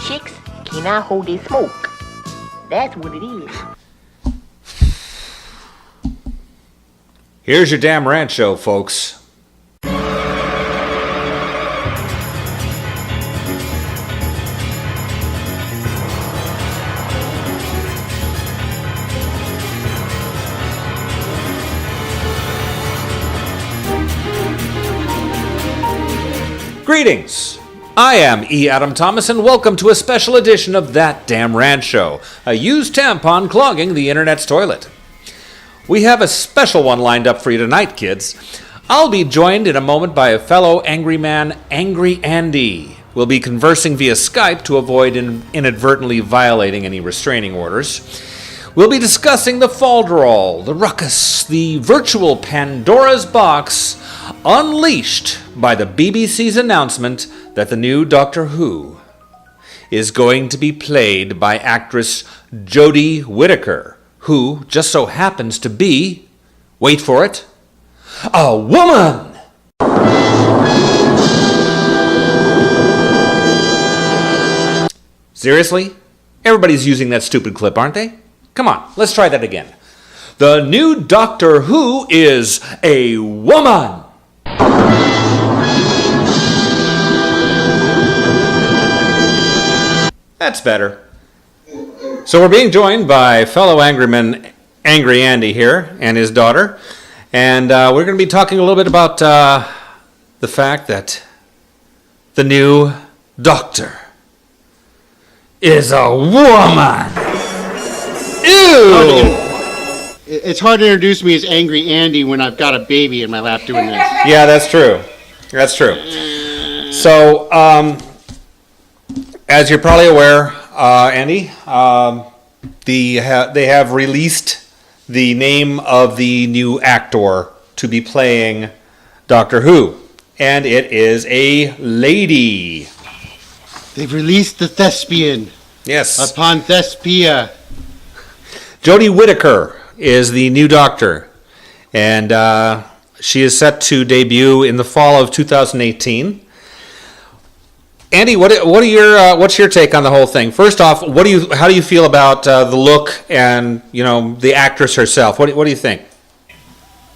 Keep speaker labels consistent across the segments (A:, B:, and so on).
A: Chicks cannot hold their smoke. That's what it is.
B: Here's your damn rant show, folks. Greetings! I am E. Adam Thomas, and welcome to a special edition of That Damn Rant Show, a used tampon clogging the internet's toilet. We have a special one lined up for you tonight, kids. I'll be joined in a moment by a fellow angry man, Angry Andy. We'll be conversing via Skype to avoid inadvertently violating any restraining orders. We'll be discussing the falderall, the ruckus, the virtual Pandora's box unleashed by the BBC's announcement that the new Doctor Who is going to be played by actress Jodie Whittaker, who just so happens to be, wait for it, a woman! Seriously? Everybody's using that stupid clip, aren't they? Come on, let's try that again. The new Doctor Who is a woman! That's better. So we're being joined by fellow angryman Angry Andy here and his daughter. And we're going to be talking a little bit about the fact that the new Doctor is a woman. Ew!
C: It's hard to introduce me as Angry Andy when I've got a baby in my lap doing this.
B: Yeah, that's true. That's true. So, as you're probably aware, Andy, they have released the name of the new actor to be playing Doctor Who, and it is a lady.
C: They've released the thespian.
B: Yes.
C: Upon Thespia.
B: Jodie Whittaker is the new Doctor, and she is set to debut in the fall of 2018. Andy, what's your take on the whole thing? First off, how do you feel about the look and the actress herself? What do you think?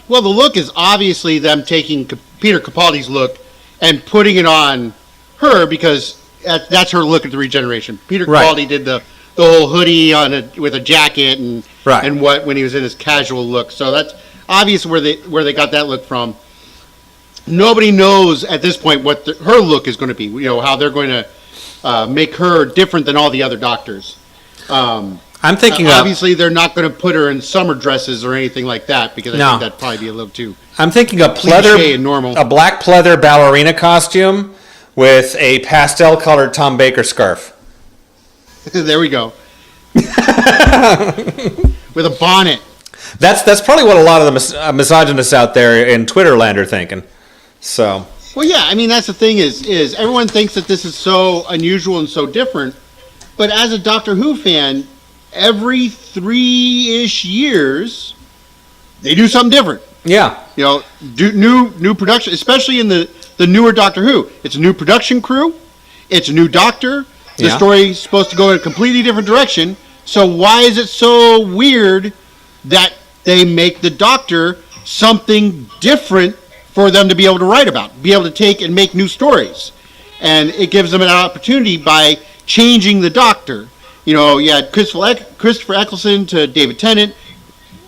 C: Well, the look is obviously them taking Peter Capaldi's look and putting it on her because that's her look at the regeneration. Peter Capaldi did the whole hoodie with a jacket and when he was in his casual look. So that's obvious where they got that look from. Nobody knows at this point what her look is going to be. How they're going to make her different than all the other doctors.
B: I'm thinking
C: obviously they're not going to put her in summer dresses or anything like that because I think that'd probably be a little too.
B: I'm thinking a black pleather ballerina costume with a pastel-colored Tom Baker scarf.
C: There we go. With a bonnet.
B: That's probably what a lot of the misogynists out there in Twitter land are thinking. So.
C: Well, yeah. I mean, that's the thing is everyone thinks that this is so unusual and so different, but as a Doctor Who fan, every 3-ish years they do something different.
B: Yeah.
C: Do new production, especially in the newer Doctor Who. It's a new production crew. It's a new Doctor. The story's supposed to go in a completely different direction. So why is it so weird that they make the Doctor something different for them to be able to write about, be able to take and make new stories? And it gives them an opportunity by changing the Doctor. You had Christopher Eccleston to David Tennant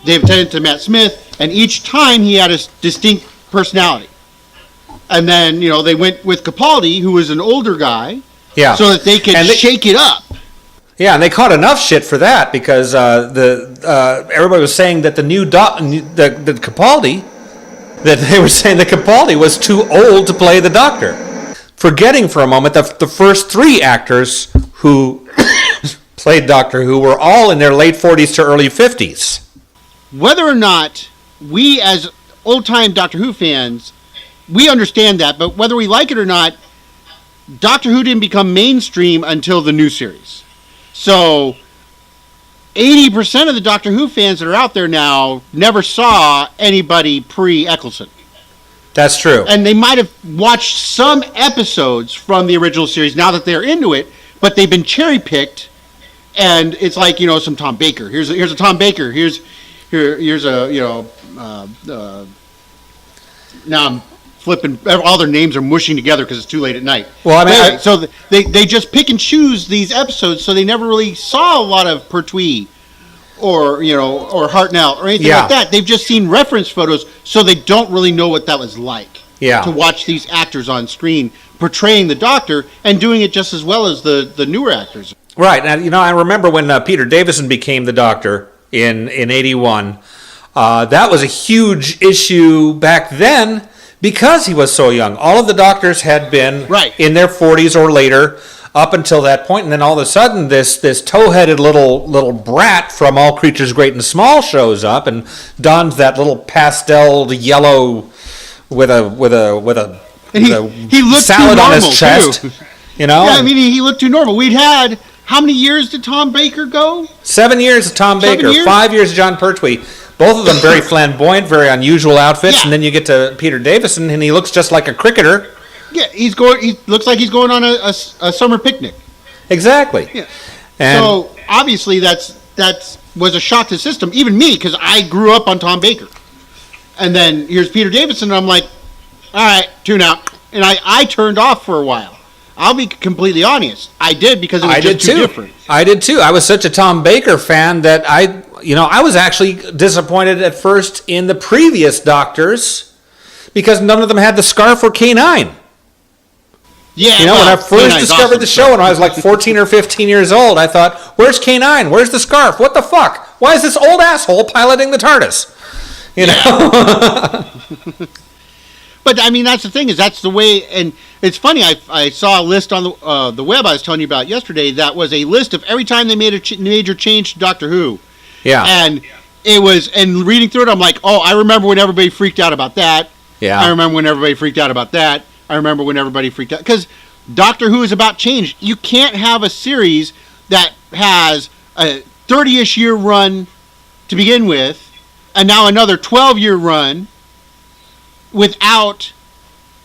C: to Matt Smith, and each time he had a distinct personality. And then, they went with Capaldi, who was an older guy, so that they could shake it up.
B: Yeah, and they caught enough shit for that because everybody was saying that the Capaldi, that they were saying that Capaldi was too old to play the Doctor, forgetting for a moment that the first 3 actors who played Doctor Who were all in their late 40s to early 50s.
C: Whether or not we as old-time Doctor Who fans, we understand that, but whether we like it or not, Doctor Who didn't become mainstream until the new series. So 80% of the Doctor Who fans that are out there now never saw anybody pre-Eccleston.
B: That's true.
C: And they might have watched some episodes from the original series now that they're into it, but they've been cherry-picked, and it's like, some Tom Baker. Here's a Tom Baker. Here's a, now I'm flipping, all their names are mushing together because it's too late at night.
B: Well, I mean,
C: anyway, so they just pick and choose these episodes, so they never really saw a lot of Pertwee or Hartnell or anything like that. They've just seen reference photos, so they don't really know what that was like.
B: Yeah.
C: To watch these actors on screen portraying the Doctor and doing it just as well as the newer actors.
B: Right. And, I remember when Peter Davison became the Doctor in 81. That was a huge issue back then because he was so young. All of the Doctors had been in their 40s or later up until that point, and then all of a sudden this tow-headed little brat from All Creatures Great and Small shows up and dons that little pastel yellow with a
C: he looked
B: salad
C: too
B: on
C: normal,
B: his chest.
C: too.
B: Yeah,
C: I mean, he looked too normal. We'd had, how many years did Tom Baker go?
B: 7 years of Tom Baker, 5 years of John Pertwee. Both of them very flamboyant, very unusual outfits, and then you get to Peter Davison, and he looks just like a cricketer.
C: Yeah, he looks like he's going on a summer picnic.
B: Exactly.
C: Yeah.
B: And
C: so obviously that was a shock to the system, even me, because I grew up on Tom Baker. And then here's Peter Davison, and I'm like, all right, tune out. And I turned off for a while. I'll be completely honest. I did because it was just too different.
B: I did too. I was such a Tom Baker fan that I was actually disappointed at first in the previous Doctors because none of them had the scarf or K9.
C: Yeah,
B: when I first discovered the show when I was like 14 or 15 years old, I thought, where's K9? Where's the scarf? What the fuck? Why is this old asshole piloting the TARDIS?
C: But I mean, that's the thing, is that's the way, and it's funny, I saw a list on the web I was telling you about yesterday that was a list of every time they made a major change to Doctor Who. Yeah. And it was, and reading through it, I'm like, oh, I remember when everybody freaked out about that. Yeah. I remember when everybody freaked out about that. I remember when everybody freaked out. Because Doctor Who is about change. You can't have a series that has a 30-ish year run to begin with, and now another 12-year run, without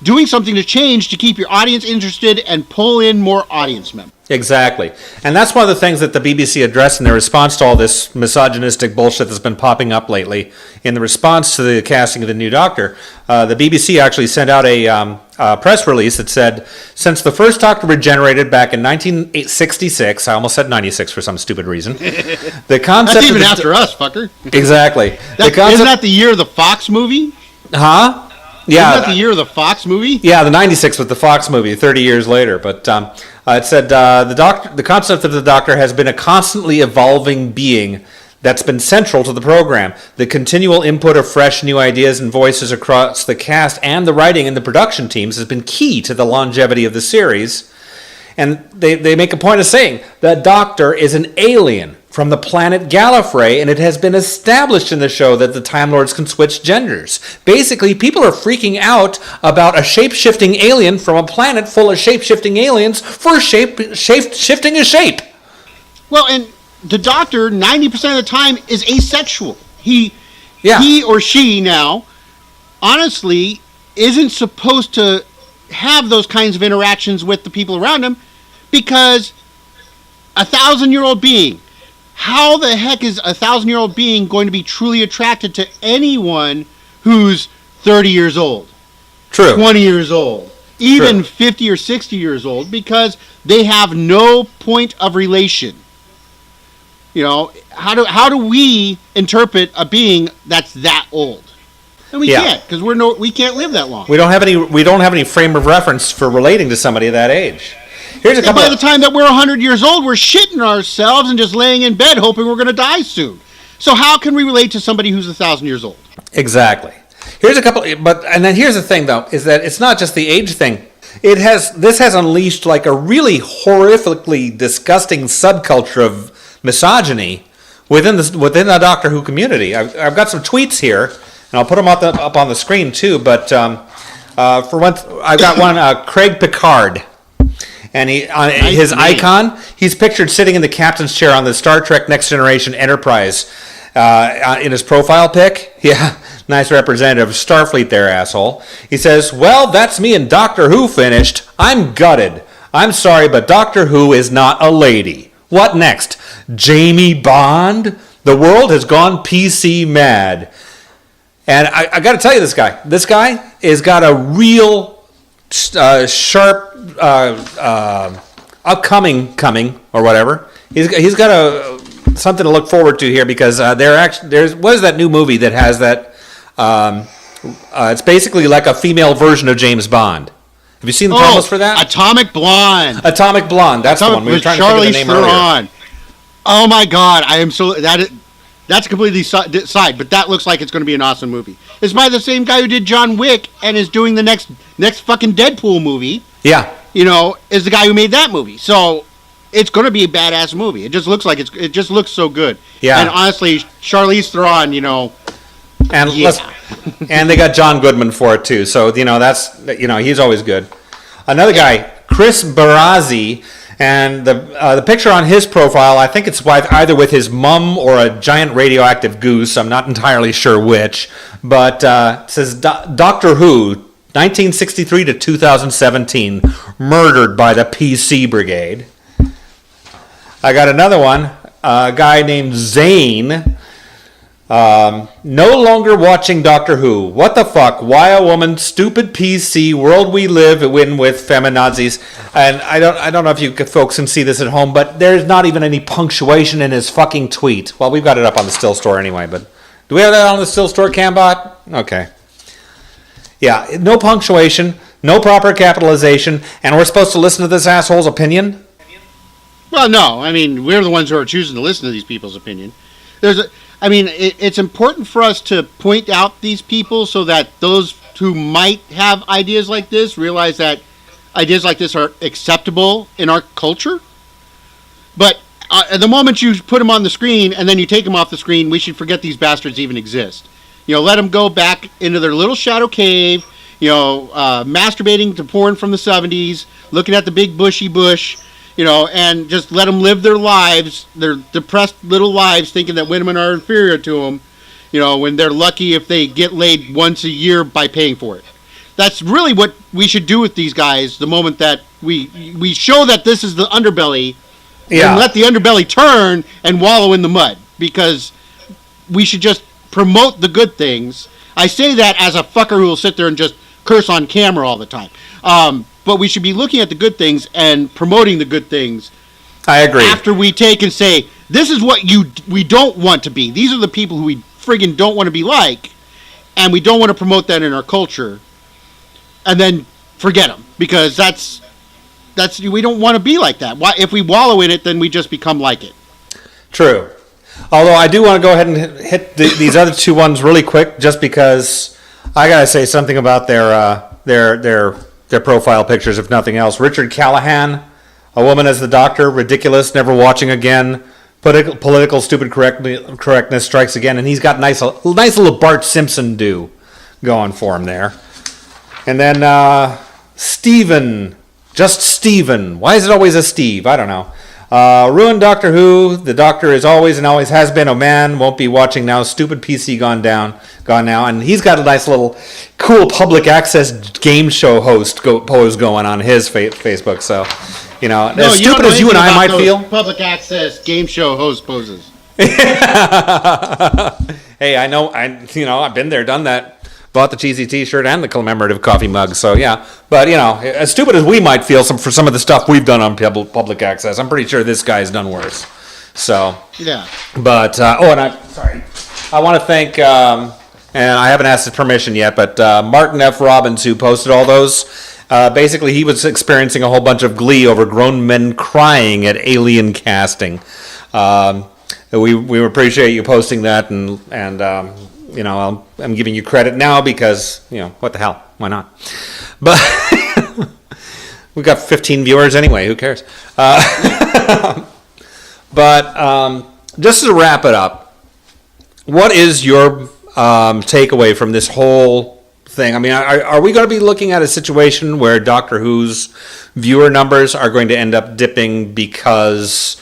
C: doing something to change to keep your audience interested and pull in more audience members.
B: Exactly. And that's one of the things that the BBC addressed in their response to all this misogynistic bullshit that's been popping up lately. In the response to the casting of the new Doctor, the BBC actually sent out a press release that said, since the first Doctor regenerated back in 1966, I almost said 96 for some stupid reason, the concept...
C: That's even after us, fucker.
B: Exactly.
C: Isn't that the year of the Fox movie?
B: Huh? Yeah.
C: Isn't that the year of the Fox movie?
B: Yeah, the 96 was the Fox movie, 30 years later. But it said the concept of the Doctor has been a constantly evolving being that's been central to the program. The continual input of fresh new ideas and voices across the cast and the writing and the production teams has been key to the longevity of the series. And they make a point of saying the Doctor is an alien from the planet Gallifrey, and it has been established in the show that the Time Lords can switch genders. Basically, people are freaking out about a shape-shifting alien from a planet full of shape-shifting aliens for shifting a shape.
C: Well, and the Doctor, 90% of the time, is asexual. He or she now, honestly, isn't supposed to have those kinds of interactions with the people around him because 1,000-year-old being, how the heck is a 1,000-year-old being going to be truly attracted to anyone who's 30 years old?
B: True.
C: 20 years old. Even 50 or 60 years old, because they have no point of relation. How do we interpret a being that's that old? And we can't, because we can't live that long.
B: We don't have any frame of reference for relating to somebody of that age. Here's a couple.
C: By the time that we're 100 years old, we're shitting ourselves and just laying in bed hoping we're going to die soon. So how can we relate to somebody who's 1,000 years old?
B: Exactly. Here's a couple. And then here's the thing, though, is that it's not just the age thing. This has unleashed like a really horrifically disgusting subculture of misogyny within the Doctor Who community. I've got some tweets here, and I'll put them up on the screen too. But for one, I've got one. Craig Picard. And his icon, he's pictured sitting in the captain's chair on the Star Trek Next Generation Enterprise. in his profile pic. Yeah, nice representative of Starfleet there, asshole. He says, well, that's me and Doctor Who finished. I'm gutted. I'm sorry, but Doctor Who is not a lady. What next? Jamie Bond? The world has gone PC mad. And I got to tell you, this guy has got a real sharp coming or whatever. He's got something to look forward to here, because there's what is that new movie that has that? It's basically like a female version of James Bond. Have you seen the promos for that?
C: Atomic Blonde.
B: Atomic Blonde. That's the one. We were trying to think of the name earlier.
C: Oh my God, I am so that's completely side, but that looks like it's going to be an awesome movie. It's by the same guy who did John Wick and is doing the next fucking Deadpool movie.
B: Yeah.
C: Is the guy who made that movie. So it's going to be a badass movie. It just looks like it just looks so good. Yeah. And honestly, Charlize Theron,
B: and and they got John Goodman for it too. So that's he's always good. Another guy, Chris Barazzi, and the picture on his profile, I think it's either with his mum or a giant radioactive goose. I'm not entirely sure which, but it says Doctor Who, 1963 to 2017, murdered by the PC Brigade. I got another one, a guy named Zane. No longer watching Doctor Who. What the fuck? Why a woman? Stupid PC world we live in with feminazis. And I don't know if you folks can see this at home, but there's not even any punctuation in his fucking tweet. Well, we've got it up on the Still Store anyway, but do we have that on the Still Store, Cambot? Okay. Yeah, no punctuation, no proper capitalization, and we're supposed to listen to this asshole's opinion?
C: Well, no. I mean, we're the ones who are choosing to listen to these people's opinion. It's important for us to point out these people so that those who might have ideas like this realize that ideas like this are acceptable in our culture. But at the moment you put them on the screen and then you take them off the screen, we should forget these bastards even exist. Let them go back into their little shadow cave, masturbating to porn from the 70s, looking at the big bushy bush, and just let them live their lives, their depressed little lives, thinking that women are inferior to them, when they're lucky if they get laid once a year by paying for it. That's really what we should do with these guys the moment that we show that this is the underbelly, and let the underbelly turn and wallow in the mud, because we should just promote the good things. I say that as a fucker who will sit there and just curse on camera all the time. But we should be looking at the good things and promoting the good things.
B: I agree.
C: After we take and say, this is what we don't want to be. These are the people who we friggin' don't want to be like, and we don't want to promote that in our culture. And then forget them, because that's we don't want to be like that. Why? If we wallow in it, then we just become like it.
B: True. Although I do want to go ahead and hit these other two ones really quick, just because I gotta say something about their profile pictures, if nothing else. Richard Callahan, a woman as the Doctor, ridiculous, never watching again. Political stupid correctness strikes again, and he's got nice little Bart Simpson do going for him there. And then Steven, just Steven. Why is it always a Steve? I don't know. Ruined Doctor Who. The Doctor is always and always has been a man. Won't be watching now. Stupid PC gone now. And he's got a nice little cool public access game show host pose going on his Facebook. So, as stupid as you and I might feel.
C: Public access game show host poses.
B: Hey, I know. I've been there, done that. Bought the cheesy T-shirt and the commemorative coffee mug. So yeah, but as stupid as we might feel for some of the stuff we've done on public access, I'm pretty sure this guy's done worse. So
C: yeah.
B: But and I'm sorry. I want to thank, and I haven't asked his permission yet, but Martin F. Robbins, who posted all those. Basically, he was experiencing a whole bunch of glee over grown men crying at alien casting. We appreciate you posting that, and I'm giving you credit now because, what the hell? Why not? But we've got 15 viewers anyway. Who cares? But just to wrap it up, what is your takeaway from this whole thing? I mean, are we going to be looking at a situation where Doctor Who's viewer numbers are going to end up dipping because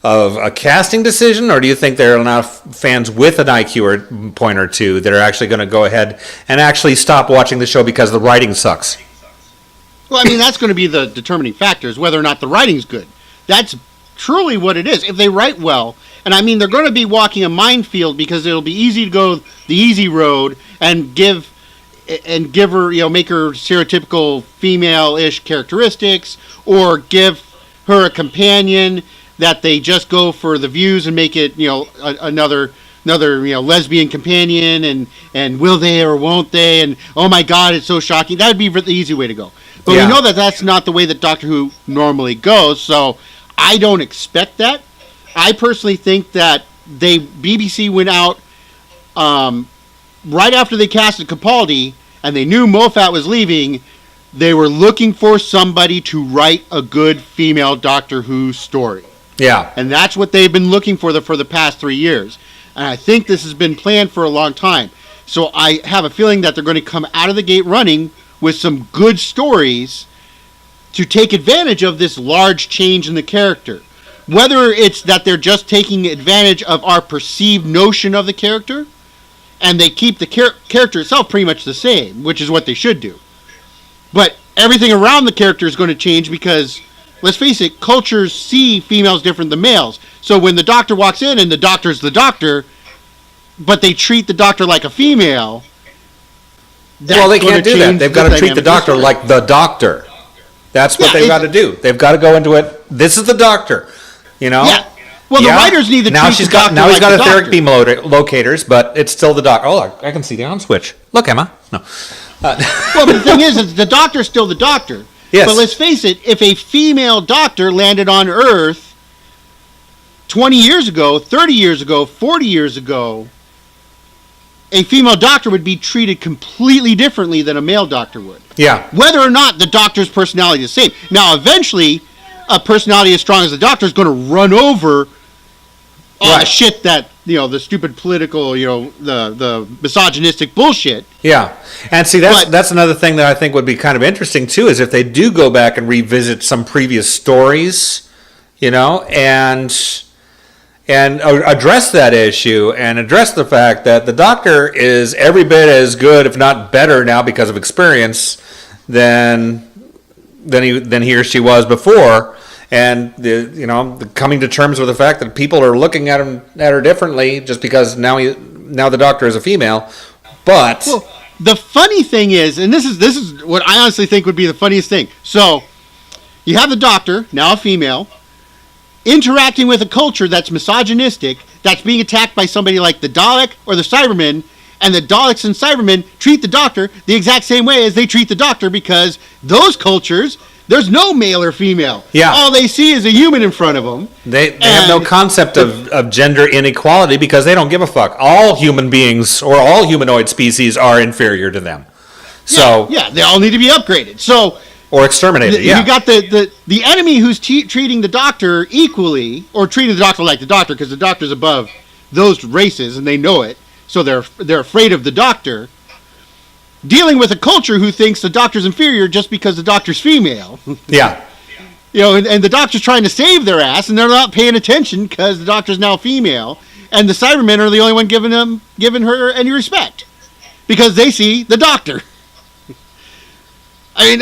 B: a casting decision, or do you think there are enough fans with an IQ point or two that are actually going to go ahead and actually stop watching the show because the writing sucks?
C: Well, I mean, that's going to be the determining factor, is whether or not the writing's good. That's truly what it is. If they write well, and I mean, they're going to be walking a minefield because it'll be easy to go the easy road and give her, make her stereotypical female-ish characteristics, or give her a companion that they just go for the views and make it, another lesbian companion, and will they or won't they, and oh my God, it's so shocking. That would be the easy way to go. But we know that that's not the way that Doctor Who normally goes, so I don't expect that. I personally think that BBC went out right after they casted Capaldi, and they knew Moffat was leaving. They were looking for somebody to write a good female Doctor Who story.
B: Yeah.
C: And that's what they've been looking for the past 3 years. And I think this has been planned for a long time. So I have a feeling that they're going to come out of the gate running with some good stories to take advantage of this large change in the character. Whether it's that they're just taking advantage of our perceived notion of the character, and they keep the character itself pretty much the same, which is what they should do. But everything around the character is going to change because, let's face it, cultures see females different than males. So when the Doctor walks in and the Doctor's the Doctor, but they treat the Doctor like a female,
B: well, they can't do that. They've got to treat the Doctor like the Doctor. That's what they've got to do. They've got to go into it. This is the Doctor,
C: Yeah. Well, the writers need to treat the Doctor
B: now he's got
C: like
B: etheric beam locators, but it's still the Doctor. Oh, I can see the on switch. Look, Emma. No.
C: Well, but the thing is the Doctor's still the Doctor.
B: Yes.
C: But let's face it, if a female Doctor landed on Earth 20 years ago, 30 years ago, 40 years ago, a female Doctor would be treated completely differently than a male Doctor would.
B: Yeah.
C: Whether or not the Doctor's personality is the same. Now, eventually, a personality as strong as the Doctor is going to run over all the shit that, the stupid political, the misogynistic bullshit.
B: Yeah. And see, that's another thing that I think would be kind of interesting, too, is if they do go back and revisit some previous stories, and address that issue and address the fact that the Doctor is every bit as good, if not better now because of experience than he or she was before, and the coming to terms with the fact that people are looking at her differently just because now the Doctor is a female. But
C: the funny thing is, and this is what I honestly think would be the funniest thing. So you have the Doctor, now a female, interacting with a culture that's misogynistic, that's being attacked by somebody like the Dalek or the Cybermen, and the Daleks and Cybermen treat the Doctor the exact same way as they treat the Doctor, because those cultures, there's no male or female.
B: Yeah.
C: All they see is a human in front of them.
B: They have no concept of gender inequality because they don't give a fuck. All human beings or all humanoid species are inferior to them. So
C: yeah, they all need to be upgraded. So
B: or exterminated.
C: You got the enemy who's treating the Doctor equally, or treating the Doctor like the Doctor, because the Doctor's above those races and they know it, so they're afraid of the Doctor. Dealing with a culture who thinks the Doctor's inferior just because the Doctor's female.
B: Yeah.
C: And the Doctor's trying to save their ass, and they're not paying attention because the Doctor's now female, and the Cybermen are the only one giving her any respect because they see the Doctor. I mean,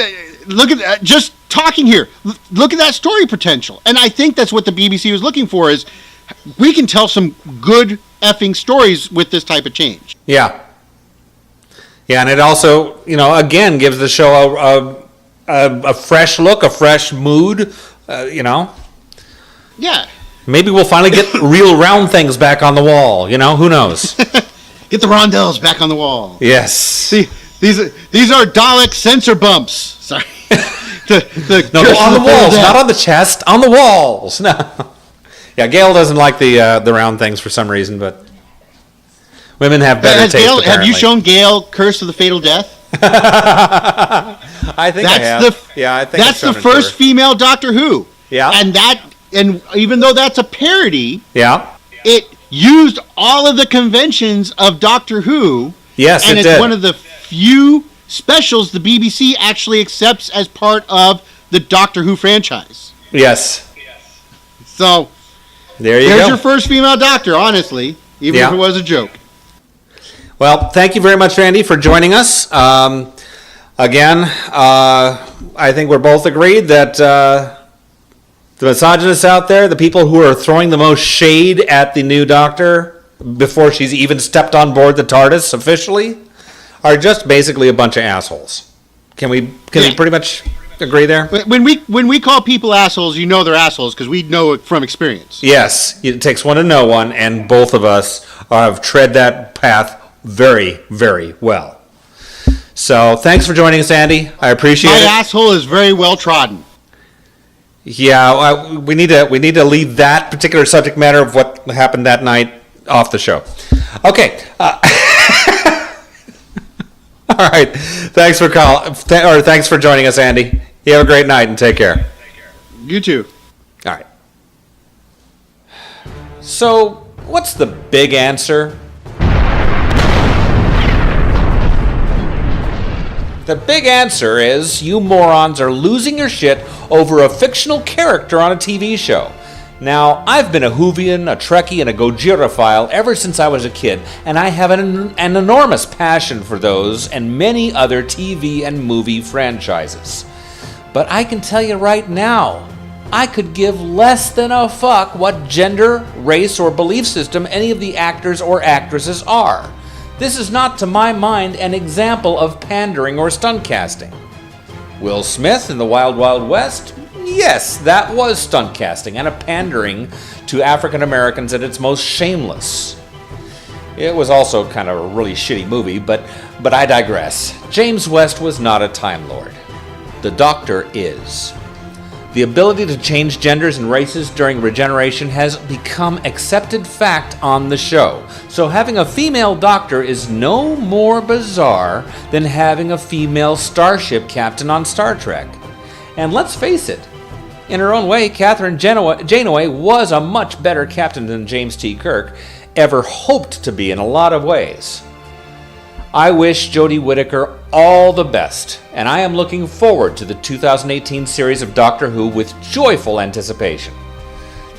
C: look at that. Just talking here. Look at that story potential. And I think that's what the BBC was looking for, is we can tell some good effing stories with this type of change.
B: Yeah. Yeah, and it also, again, gives the show a fresh look, a fresh mood,
C: Yeah.
B: Maybe we'll finally get real round things back on the wall, who knows?
C: Get the rondelles back on the wall.
B: Yes.
C: See, these are Dalek sensor bumps. Sorry.
B: No, on the walls, not on the chest, on the walls. No. Yeah, Gail doesn't like the round things for some reason, but women have better taste, apparently.
C: Have you shown Gail Curse of the Fatal Death?
B: I think I have.
C: That's the first female Doctor Who.
B: Yeah.
C: And even though that's a parody,
B: yeah,
C: it used all of the conventions of Doctor Who.
B: Yes,
C: and
B: it
C: it's
B: did.
C: one of the few specials the BBC actually accepts as part of the Doctor Who franchise.
B: Yes.
C: So,
B: There you
C: There's
B: go.
C: your first female doctor, honestly, even if it was a joke.
B: Well, thank you very much, Randy, for joining us. Again, I think we're both agreed that the misogynists out there, the people who are throwing the most shade at the new doctor before she's even stepped on board the TARDIS officially, are just basically a bunch of assholes. Can we pretty much agree there?
C: When we call people assholes, you know they're assholes because we know it from experience.
B: Yes, it takes one to know one, and both of us have tread that path very, very well. So thanks for joining us, Andy. I appreciate it.
C: My asshole is very well trodden.
B: Yeah, we need to leave that particular subject matter of what happened that night off the show. Okay. All right. Thanks for joining us, Andy. You have a great night and take care.
C: You too.
B: All right. So, what's the big answer? The big answer is you morons are losing your shit over a fictional character on a TV show. Now, I've been a Whovian, a Trekkie, and a Gojira-phile ever since I was a kid, and I have an enormous passion for those and many other TV and movie franchises. But I can tell you right now, I could give less than a fuck what gender, race, or belief system any of the actors or actresses are. This is not, to my mind, an example of pandering or stunt casting. Will Smith in The Wild Wild West? Yes, that was stunt casting and a pandering to African Americans at its most shameless. It was also kind of a really shitty movie, but I digress. James West was not a Time Lord. The Doctor is. The ability to change genders and races during regeneration has become accepted fact on the show. So having a female doctor is no more bizarre than having a female starship captain on Star Trek. And let's face it, in her own way, Catherine Janeway was a much better captain than James T. Kirk ever hoped to be in a lot of ways. I wish Jodie Whittaker all the best, and I am looking forward to the 2018 series of Doctor Who with joyful anticipation.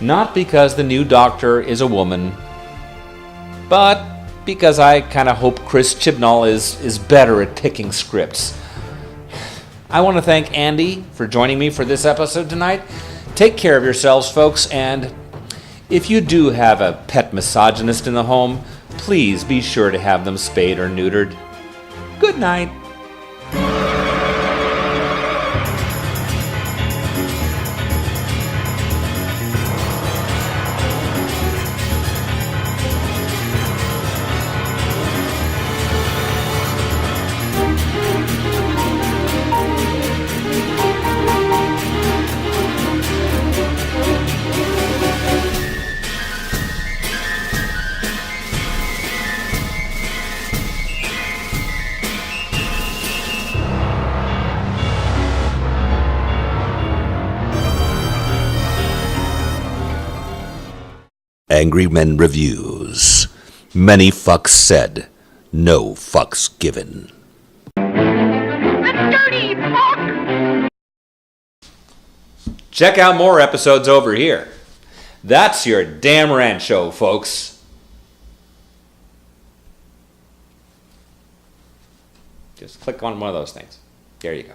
B: Not because the new Doctor is a woman, but because I kind of hope Chris Chibnall is better at picking scripts. I want to thank Andy for joining me for this episode tonight. Take care of yourselves, folks, and if you do have a pet misogynist in the home, please be sure to have them spayed or neutered. Good night.
D: Angry Men Reviews. Many fucks said, no fucks given.
A: Dirty fuck!
B: Check out more episodes over here. That's your damn rant show, folks. Just click on one of those things. There you go.